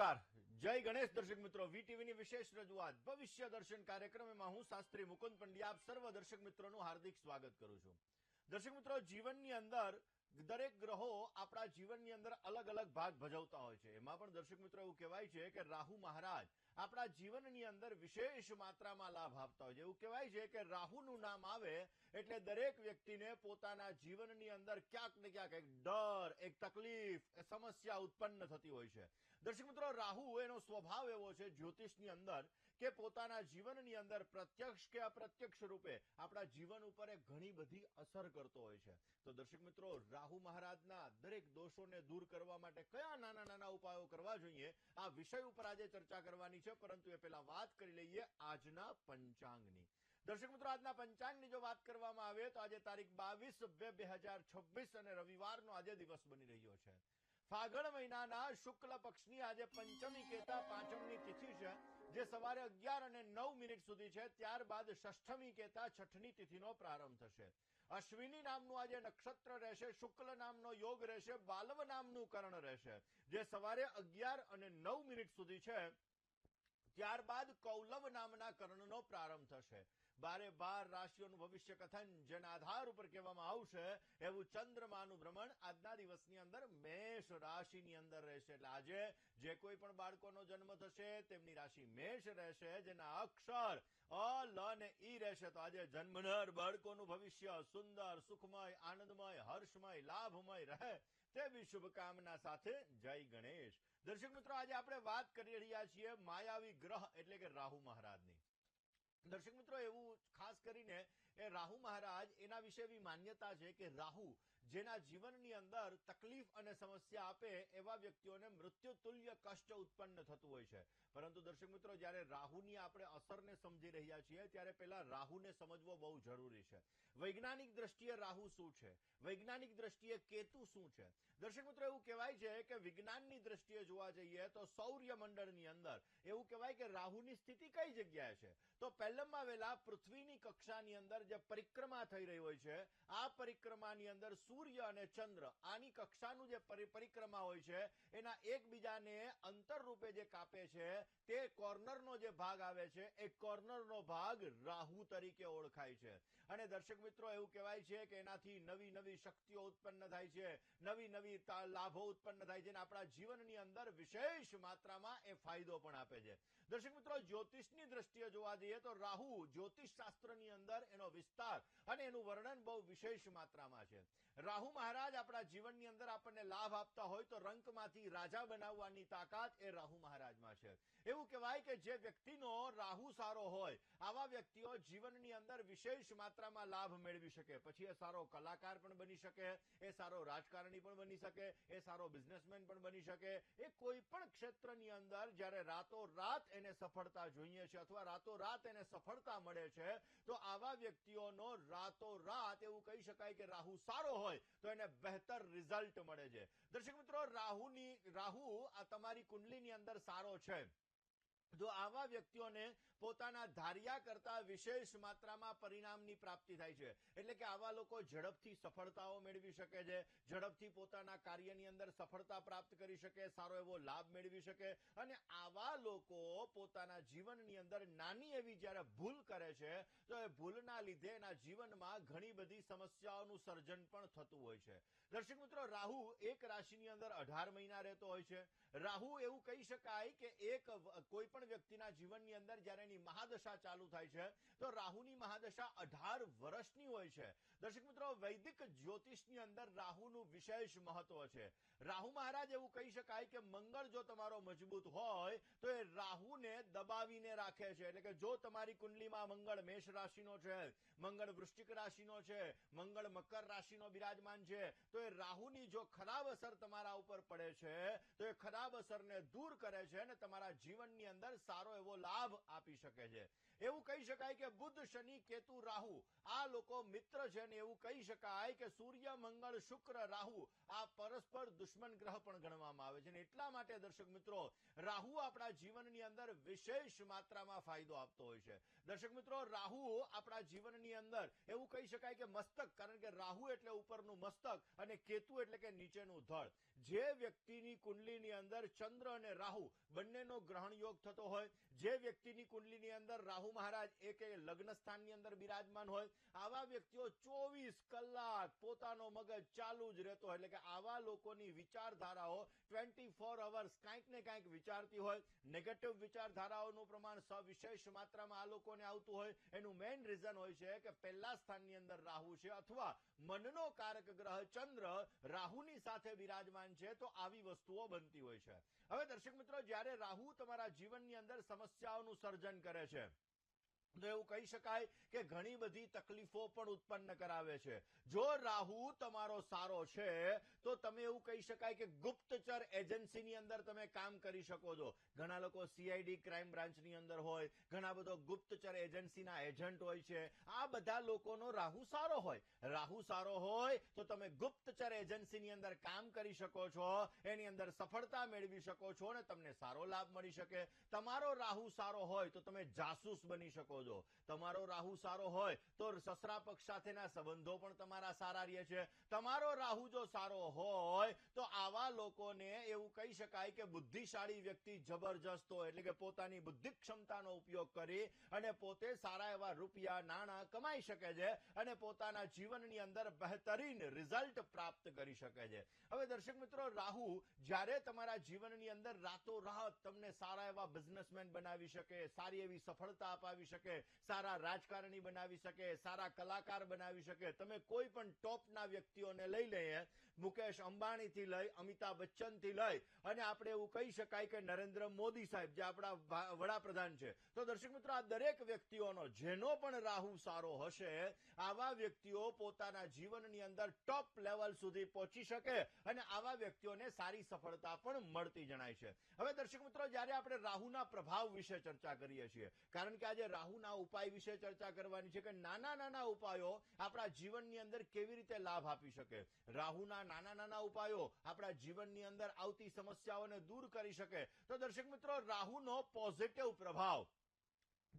નમસ્કાર, જય ગણેશ દર્શક મિત્રો. વીટીવીની વિશેષ રજૂઆત ભવિષ્ય દર્શન કાર્યક્રમમાં હું શાસ્ત્રી મુકુંદ પંડ્યા આપ સર્વ દર્શક મિત્રોનું હાર્દિક સ્વાગત કરું છું. દર્શક મિત્રો, જીવનની અંદર દરેક ગ્રહો આપણા જીવનની અંદર અલગ અલગ ભાગ ભજવતા હોય છે. એમાં પણ દર્શક મિત્રો એવું કહેવાય છે કે રાહુ મહારાજ આપણા જીવનની અંદર વિશેષ માત્રામાં લાભ આપતા હોય છે. એવું કહેવાય છે કે રાહુનું નામ આવે એટલે દરેક વ્યક્તિને પોતાના જીવનની અંદર ક્યાંક ને ક્યાંક એક ડર, એક તકલીફ, સમસ્યા ઉત્પન્ન થતી હોય છે. દર્શક મિત્રો, રાહુ એનો સ્વભાવ એવો છે જ્યોતિષની અંદર કે પોતાના જીવનની અંદર પ્રત્યક્ષ કે અપ્રત્યક્ષ રૂપે આપણા જીવન ઉપર એ ઘણી બધી અસર કરતો હોય છે. તો દર્શક મિત્રો, રાહુ મહારાજના દરેક દોષોને દૂર કરવા માટે કયા નાના નાના ઉપાયો કરવા જોઈએ, આ વિષય ઉપર આજે ચર્ચા કરવાની છે. પરંતુ એ પહેલા વાત કરી લઈએ આજના પંચાંગની. દર્શક મિત્રો, આજના પંચાંગની જો વાત કરવામાં આવે તો આજે તારીખ 22/2/2026 અને રવિવારનો આજે દિવસ બની રહ્યો છે. ફાગણ મહિનાના શુક્લ પક્ષની આજે પંચમી કહેતા પાંચમની તિથિ છે, જે સવારે 11:09 સુધી છે. ત્યારબાદ ષષ્ઠમી કહેતા છઠની તિથિનો પ્રારંભ થશે. અશ્વિની નામનું આજે નક્ષત્ર રહેશે, શુક્લ નામનો યોગ રહેશે, બાલવ નામનું કરણ રહેશે, જે સવારે 11:09 સુધી છે. ત્યારબાદ કૌલવ નામના કર્ણનો પ્રારંભ થશે. 12 રાશિઓનું ભવિષ્ય કથન જેના આધાર ઉપર કહેવામાં આવશે એવું ચંદ્રમાનું ભ્રમણ આજના દિવસની અંદર મેષ રાશિની અંદર રહેશે. એટલે આજે જે કોઈ પણ બાળકોનો જન્મ થશે તેમની રાશિ મેષ રહેશે, જેના અક્ષર અ, લ અને ઈ રહેશે. તો આજે જન્મનાર બાળકોનું ભવિષ્ય સુંદર, સુખમય, આનંદમય, હર્ષમય, લાભમય રહે તેવી શુભકામના સાથે જય ગણેશ. દર્શક મિત્રો, આજે આપણે વાત કરી રહ્યા છીએ માયાવી ગ્રહ એટલે કે રાહુ મહારાજની. દર્શક મિત્રો, એવું ખાસ કરીને એ રાહુ મહારાજ, એના વિશે એવી માન્યતા છે કે રાહુ જેના જીવનની અંદર તકલીફ અને સમસ્યા આપે એવા વ્યક્તિઓને મૃત્યુ તુલ્ય કષ્ટ ઉત્પન્ન થતું હોય છે. પરંતુ દર્શક મિત્રો, જ્યારે રાહુની આપણે અસરને સમજી રહ્યા છીએ ત્યારે પહેલા રાહુને સમજવો બહુ જરૂરી છે. વૈજ્ઞાનિક દ્રષ્ટિએ રાહુ શું છે, વૈજ્ઞાનિક દ્રષ્ટિએ કેતુ શું છે. દર્શક મિત્રો, એવું કહેવાય છે કે વિજ્ઞાનની દ્રષ્ટિએ જોવા જઈએ તો સૌર્યમંડળની અંદર એવું કહેવાય કે રાહુની સ્થિતિ કઈ જગ્યાએ છે. તો પહેલામાં વહેલા પૃથ્વીની કક્ષાની અંદર જે પરિક્રમા થઈ રહી હોય છે, આ પરિક્રમાની અંદર સૂર્ય અને ચંદ્ર આની કક્ષાનું જે પરિક્રમા હોય છે એના એકબીજાને અંતર રૂપે જે કાપે છે તે કોર્નરનો જે ભાગ આવે છે એ કોર્નરનો ભાગ રાહુ તરીકે ઓળખાય છે. અને દર્શક મિત્રો, એવું કહેવાય છે કે એનાથી નવી નવી શક્તિઓ ઉત્પન્ન થાય છે, નવી નવી લાભો ઉત્પન્ન થાય છે અને આપણા જીવનની અંદર વિશેષ માત્રામાં એ ફાયદો પણ આપે છે. દર્શક મિત્રો, જ્યોતિષની દ્રષ્ટિએ જોવા જઈએ તો રાહુ જ્યોતિષ શાસ્ત્રની અંદર એનો વિસ્તાર અને એનું વર્ણન બહુ વિશેષ માત્રામાં છે. રાહુ મહારાજ આપણા જીવનની અંદર આપણને લાભ આપતા હોય તો રંકમાંથી રાજા બનાવવાની તાકાત એ રાહુ મહારાજમાં છે. એવું કહેવાય કે જે વ્યક્તિનો રાહુ સારો હોય આવા વ્યક્તિઓ જીવનની અંદર વિશેષ માત્રામાં લાભ મેળવી શકે. પછી એ સારો કલાકાર પણ બની શકે, એ સારો રાજકારણી પણ બની શકે, એ સારો બિઝનેસમેન પણ બની શકે. એ કોઈ પણ ક્ષેત્રની અંદર જ્યારે રાતોરાત એને સફળતા જોઈએ છે અથવા રાતોરાત એને સફળતા મળે છે તો આવા વ્યક્તિઓનો રાતોરાત એવું કહી શકાય કે રાહુ સારો હોય તો એને બહેતર રિઝલ્ટ મળે છે. દર્શક મિત્રો, રાહુ આ તમારી કુંડલીની અંદર સારો છે જો આવા વ્યક્તિઓને પોતાના ધાર્યા કરતા વિશેષ માત્રામાં પરિણામની પ્રાપ્તિ થાય છે. એટલે કે આવા લોકો ઝડપથી સફળતાઓ મેળવી શકે છે, ઝડપથી પોતાના કાર્યની અંદર સફળતા પ્રાપ્ત કરી શકે, સારો એવો લાભ મેળવી શકે. અને આવા લોકો પોતાના જીવનની અંદર નાની એવી જ્યારે ભૂલ કરે છે તો એ ભૂલના લીધે એના જીવનમાં ઘણી બધી સમસ્યાઓનું સર્જન પણ થતું હોય છે. દર્શક મિત્રો, રાહુ એક રાશિની અંદર 18 મહિના રહેતો હોય છે. રાહુ એવું કહી શકાય કે કોઈ પણ વ્યક્તિના જીવનની અંદર જ્યારે એની મહાદશા ચાલુ થાય છે તો રાહુની મહાદશા 18 વર્ષની હોય છે. દર્શક મિત્રો, વૈદિક જ્યોતિષની અંદર રાહુનું વિશેષ મહત્વ છે. રાહુ મહારાજ એવું કહી શકાય કે મંગળ જો તમારો મજબૂત હોય તો એ રાહુને દબાવીને રાખે છે. એટલે કે જો તમારી કુંડલીમાં મંગળ મેષ રાશિનો છે, મંગળ વૃશ્ચિક રાશિનો છે, મંગળ મકર રાશિનો બિરાજમાન છે તો એ રાહુની જો ખરાબ અસર તમારા ઉપર પડે છે તો એ ખરાબ અસરને દૂર કરે છે અને તમારા જીવનની અંદર સારો એવો લાભ આપી શકે છે. એવું કહી શકાય કે બુધ, શનિ, કેતુ, રાહુ આ લોકો મિત્ર છે અને એવું કહી શકાય કે સૂર્ય, મંગળ, શુક્ર, રાહુ આ પરસ્પર દુશ્મન ગ્રહ પણ ગણવામાં આવે છે. અને એટલા માટે દર્શક મિત્રો, રાહુ આપણા જીવનની અંદર વિશેષ માત્રામાં ફાયદો આપતો હોય છે. દર્શક મિત્રો, રાહુ આપણા જીવનની અંદર એવું કહી શકાય કે મસ્તક, કારણ કે રાહુ એટલે ઉપરનું મસ્તક અને કેતુ એટલે કે નીચેનું ધડ. જે વ્યક્તિની કુંડલીની અંદર ચંદ્ર અને રાહુ બંનેનો ગ્રહણ યોગ થતો હોય, જે વ્યક્તિની કુંડલીની અંદર રાહુ મહારાજ એક લગ્ન સ્થાનની અંદર બિરાજમાન હોય, આવા વ્યક્તિઓ 24 કલાક પોતાનો મગજ ચાલુ જ રહેતો હોય, એટલે કે આવા લોકોની વિચારધારાઓ 24 અવર્સ કાંઈક ને કાંઈક વિચારતી હોય. નેગેટિવ વિચારધારાઓનું પ્રમાણ સવિશેષ માત્રામાં આ લોકોને આવતું હોય. એનું મેઇન રીઝન હોય છે કે પહેલા સ્થાનની અંદર રાહુ છે અથવા મનનો કારક ગ્રહ ચંદ્ર રાહુની સાથે બિરાજમાન છે, તો આવી વસ્તુઓ બનતી હોય છે. હવે દર્શક મિત્રો, જ્યારે રાહુ તમારા જીવનની અંદર સમસ્યાઓનું સર્જન કરે છે, તો એવું કહી શકાય કે ઘણી બધી તકલીફો પણ ઉત્પન્ન કરાવે છે. જો રાહુ તમારો સારો છે તો તમે એવું કહી શકાય કે ગુપ્તચર એજન્સીની અંદર તમે કામ કરી શકો છો. ઘણા લોકો CID ક્રાઇમ બ્રાન્ચની અંદર હોય, ઘણા બધો ગુપ્તચર એજન્સીના એજન્ટ હોય છે. આ બધા લોકોનો રાહુ સારો હોય. રાહુ સારો હોય તો તમે ગુપ્તચર એજન્સીની અંદર કામ કરી શકો છો, એની અંદર સફળતા મેળવી શકો છો અને તમને સારો લાભ મળી શકે. તમારો રાહુ સારો હોય તો તમે જાસૂસ બની શકો છો. તમારો રાહુ સારો હોય તો સસરા પક્ષ સાથેના સંબંધો પણ તમારા સારા રહે છે. તમારો રાહુ જો સારો હોય તો આવા લોકોને એવું કહી શકાય કે બુદ્ધિશાળી વ્યક્તિ જબરજસ્ત હોય, એટલે કે પોતાની બુદ્ધિ ક્ષમતાનો ઉપયોગ કરી અને પોતે સારા એવા રૂપિયા નાણાં કમાઈ શકે છે અને પોતાના જીવનની અંદર બહેતરીન રિઝલ્ટ પ્રાપ્ત કરી શકે છે. હવે દર્શક મિત્રો, રાહુ જ્યારે તમારા જીવનની અંદર રાતોરાત તમને સારા એવા બિઝનેસમેન બનાવી શકે, સારી એવી સફળતા અપાવી શકે, સારા રાજકારણી બનાવી શકે, સારા કલાકાર બનાવી શકે. તમે કોઈ પણ ટોપના વ્યક્તિઓને લઈ લઈએ, મુકેશ અંબાણી થી લઈ, અમિતાભ બચ્ચન થી લઈ અને આપણે એવું કહી શકાય કે નરેન્દ્ર મોદી સાહેબ જે આપણા વડાપ્રધાન છે, તો દર્શક મિત્રો, આ દરેક વ્યક્તિઓનો જેનો પણ રાહુ સારો હશે, આવા વ્યક્તિઓ પોતાના જીવનની અંદર ટોપ લેવલ સુધી પહોંચી શકે અને આવા વ્યક્તિઓને સારી સફળતા પણ મળતી જણાય છે. હવે દર્શક મિત્રો, જ્યારે આપણે રાહુના પ્રભાવ વિશે ચર્ચા કરીએ છીએ, કારણ કે આજે રાહુના ઉપાય વિશે ચર્ચા કરવાની છે કે નાના નાના ઉપાયો આપણા જીવનની અંદર કેવી રીતે લાભ આપી શકે. રાહુના નાના નાના ઉપાયો આપણા જીવનની અંદર આવતી સમસ્યાઓને દૂર કરી શકે. તો દર્શક મિત્રો, રાહુનો પોઝિટિવ પ્રભાવ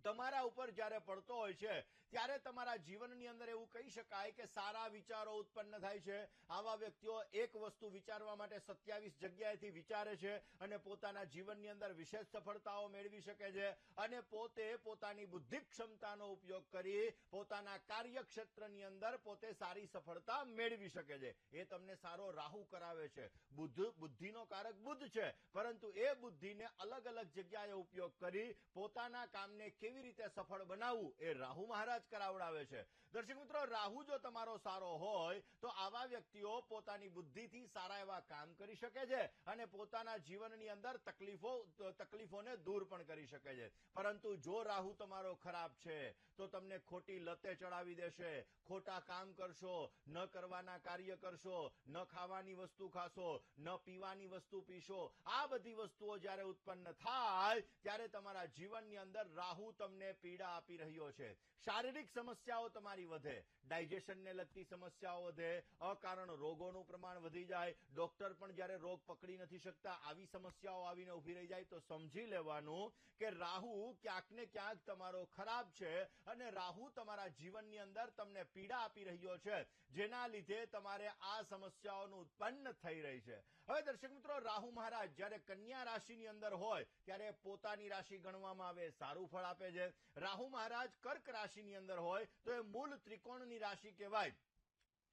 તમારા ઉપર જ્યારે પડતો હોય છે ત્યારે તમારા જીવનની અંદર એવું કહી શકાય કે સારા વિચારો ઉત્પન્ન થાય છે. આવા વ્યક્તિઓ એક વસ્તુ વિચારવા માટે 27 જગ્યાએથી વિચારે છે અને પોતાના જીવનની અંદર વિશેષ સફળતાઓ મેળવી શકે છે અને પોતે પોતાની બુદ્ધિ ક્ષમતાનો ઉપયોગ કરી પોતાના કાર્યક્ષેત્રની અંદર પોતે સારી સફળતા મેળવી શકે છે. એ તમને સારો રાહુ કરાવે છે. બુદ્ધિનો કારક બુદ્ધ છે, પરંતુ એ બુદ્ધિને અલગ અલગ જગ્યાએ ઉપયોગ કરી પોતાના કામને કેવી રીતે સફળ બનાવવું એ રાહુ મહારાજ કરાવડાવે છે. દર્શક મિત્રો, રાહુ જો તમારો સારો હોય તો આવા વ્યક્તિઓ પોતાની બુદ્ધિથી સારા એવા કામ કરી શકે છે અને પોતાના જીવનની અંદર તકલીફોને દૂર પણ કરી શકે છે. પરંતુ જો રાહુ તમારો ખરાબ છે તો તમને ખોટી લતે ચડાવી દેશે, ખોટા કામ કરશો, ન કરવાના કાર્ય કરશો, ન ખાવાની વસ્તુ ખાશો, ન પીવાની વસ્તુ પીશો. આ બધી વસ્તુઓ જ્યારે ઉત્પન્ન થાય ત્યારે તમારા જીવનની અંદર રાહુ તમને પીડા આપી રહ્યો છે. શારીરિક સમસ્યાઓ તમારી વધે, ડાયજેશનને લગતી સમસ્યાઓ વધે, અકારણ રોગોનું પ્રમાણ વધી જાય, ડોક્ટર પણ જ્યારે રોગ પકડી નથી શકતા, આવી સમસ્યાઓ આવીને ઉભી રહી જાય તો સમજી લેવાનું કે રાહુ ક્યાંક ને ક્યાંક તમારો ખરાબ છે અને રાહુ તમારા જીવનની અંદર તમને પીડા આપી રહ્યો છે, જેના લીધે તમારે આ સમસ્યાઓનું ઉત્પન્ન થઈ રહી છે. હવે દર્શક મિત્રો, રાહુ મહારાજ જ્યારે કન્યા રાશિની અંદર હોય ત્યારે પોતાની રાશિ ગણવામાં આવે, સારું ફળ આપે છે. રાહુ મહારાજ કર્ક રાશિની અંદર હોય તો એ મૂળ ત્રિકોણની રાશિ કહેવાય,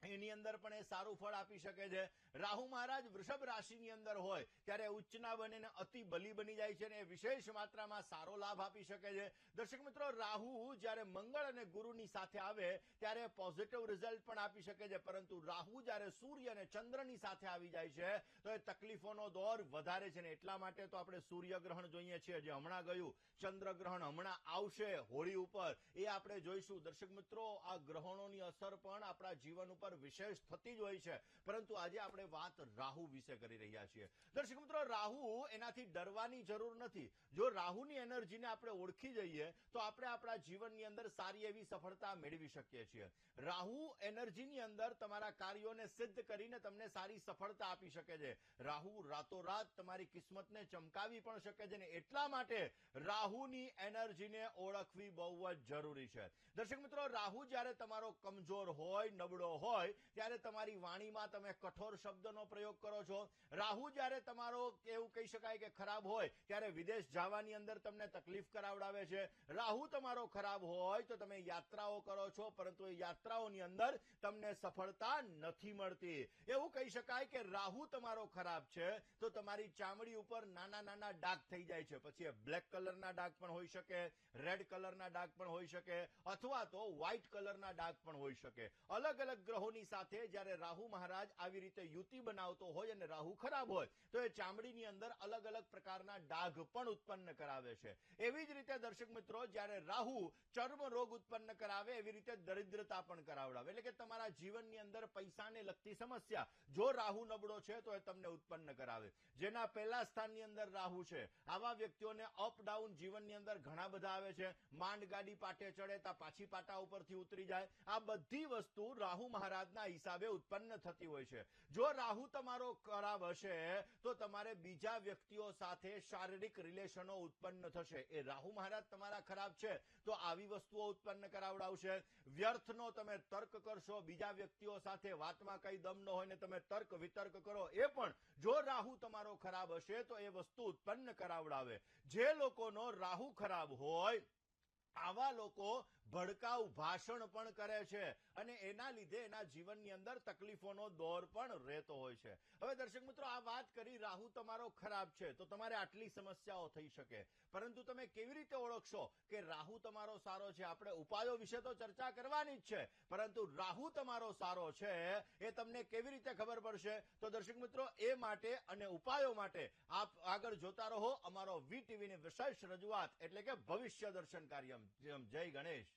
એની અંદર પણ એ સારું ફળ આપી શકે છે. રાહુ મહારાજ વૃષભ રાશિની અંદર હોય ત્યારે ઉચ્ચના બનીને અતિ બલી બની જાય છે અને એ વિશેષ માત્રામાં સારો લાભ આપી શકે છે. દર્શક મિત્રો, રાહુ જ્યારે મંગળ અને ગુરુની સાથે આવે ત્યારે પોઝિટિવ રિઝલ્ટ પણ આપી શકે છે, પરંતુ રાહુ જ્યારે સૂર્ય અને ચંદ્રની સાથે આવી જાય છે તો એ તકલીફોનો દોર વધારે છે ને એટલા માટે તો આપણે સૂર્યગ્રહણ જોઈએ છીએ, જે હમણાં ગયું, ચંદ્રગ્રહણ હમણાં આવશે હોળી ઉપર, એ આપણે જોઈશું. દર્શક મિત્રો, આ ગ્રહણોની અસર પણ આપણા જીવન ઉપર વિશેષ થતી જ હોય છે, પરંતુ આજે આપણે વાત રાહુ વિશે કરી રહ્યા છીએ. દર્શક મિત્રો, રાહુ એનાથી ડરવાની જરૂર નથી. જો રાહુની એનર્જીને આપણે ઓળખી જઈએ તો આપણે આપણા જીવનની અંદર સારી એવી સફળતા મેળવી શકીએ છીએ. રાહુ એનર્જીની અંદર તમારા કાર્યોને સિદ્ધ કરીને તમને સારી સફળતા આપી શકે છે. રાહુ રાતોરાત તમારી કિસ્મતને ચમકાવી પણ શકે છે ને એટલા માટે રાહુની એનર્જીને ઓળખવી બહુ જ જરૂરી છે. દર્શક મિત્રો, રાહુ જ્યારે તમારો કમજોર હોય, નબળો હોય, ત્યારે તમારી વાણીમાં તમે કઠોર શબ્દ શબ્દનો પ્રયોગ કરો છો. રાહુ જ્યારે તમારો એવું કહી શકાય કે ખરાબ હોય ત્યારે વિદેશ જવાની અંદર તમને તકલીફ કરાવડાવે છે. રાહુ તમારો ખરાબ હોય તો તમે યાત્રાઓ કરો છો, પરંતુ એ યાત્રાઓની અંદર તમને સફળતા નથી મળતી. એવું કહી શકાય કે રાહુ તમારો ખરાબ છે તો તમારી ચામડી ઉપર નાના નાના ડાઘ થઈ જાય છે. પછી બ્લેક કલરના ડાઘ પણ હોઈ શકે, રેડ કલરના ડાઘ પણ હોઈ શકે, અથવા તો વ્હાઇટ કલરના ડાઘ પણ હોઈ શકે. અલગ અલગ ગ્રહોની સાથે જ્યારે રાહુ મહારાજ આવી રીતે યુતિ બનાવતો હોય અને રાહુ ખરાબ હોય તો એ ચામડીની અંદર અલગ અલગ પ્રકારના ડાઘ પણ ઉત્પન્ન કરાવે છે. એવી જ રીતે દર્શક મિત્રો, જ્યારે રાહુ ચર્મ રોગ ઉત્પન્ન કરાવે એવી રીતે દરિદ્રતા પણ કરાવડાવે. એટલે કે તમારા જીવનની અંદર પૈસાને લગતી સમસ્યા જો રાહુ નબળો છે તો એ તમને ઉત્પન્ન કરાવે. જેના પહેલા સ્થાનની અંદર રાહુ છે આવા વ્યક્તિઓને અપ ડાઉન જીવનની અંદર ઘણા બધા આવે છે. માંડ ગાડી પાટે ચડે તા પાછી પાટા ઉપરથી ઉતરી જાય. આ બધી વસ્તુ રાહુ મહારાજના હિસાબે ઉત્પન્ન થતી હોય છે. જો રાહુ તમારો ખરાબ હશે તો તમારે બીજા વ્યક્તિઓ સાથે શારીરિક રિલેશનો ઉત્પન્ન થશે. એ રાહુ મહારાજ તમારા ખરાબ છે તો આવી વસ્તુઓ ઉત્પન્ન કરાવડાવશે. વ્યર્થનો તમે તર્ક કરશો, બીજા વ્યક્તિઓ સાથે વાતમાં કઈ દમ ન હોય ને તમે તર્ક વિતર્ક કરો, એ પણ જો રાહુ તમારો ખરાબ હશે તો એ વસ્તુ ઉત્પન્ન કરાવડાવે. જે લોકોનો રાહુ ખરાબ હોય આવા લોકો ભડકાઉ ભાષણ પણ કરે છે અને એના લીધે એના જીવનની અંદર તકલીફોનો દોર પણ રહેતો હોય છે. હવે દર્શક મિત્રો, આ વાત કરી રાહુ તમારો ખરાબ છે તો તમારે આટલી સમસ્યાઓ થઈ શકે, પરંતુ તમે કેવી રીતે ઓળખશો કે રાહુ તમારો સારો છે? આપણે ઉપાયો વિશે તો ચર્ચા કરવાની જ છે, પરંતુ રાહુ તમારો સારો છે એ તમને કેવી રીતે ખબર પડશે? તો દર્શક મિત્રો, એ માટે અને ઉપાયો માટે આપ આગળ જોતા રહો અમારો વીટીવીની વિશેષ રજૂઆત એટલે કે ભવિષ્ય દર્શન કાર્યક્રમ. જય ગણેશ.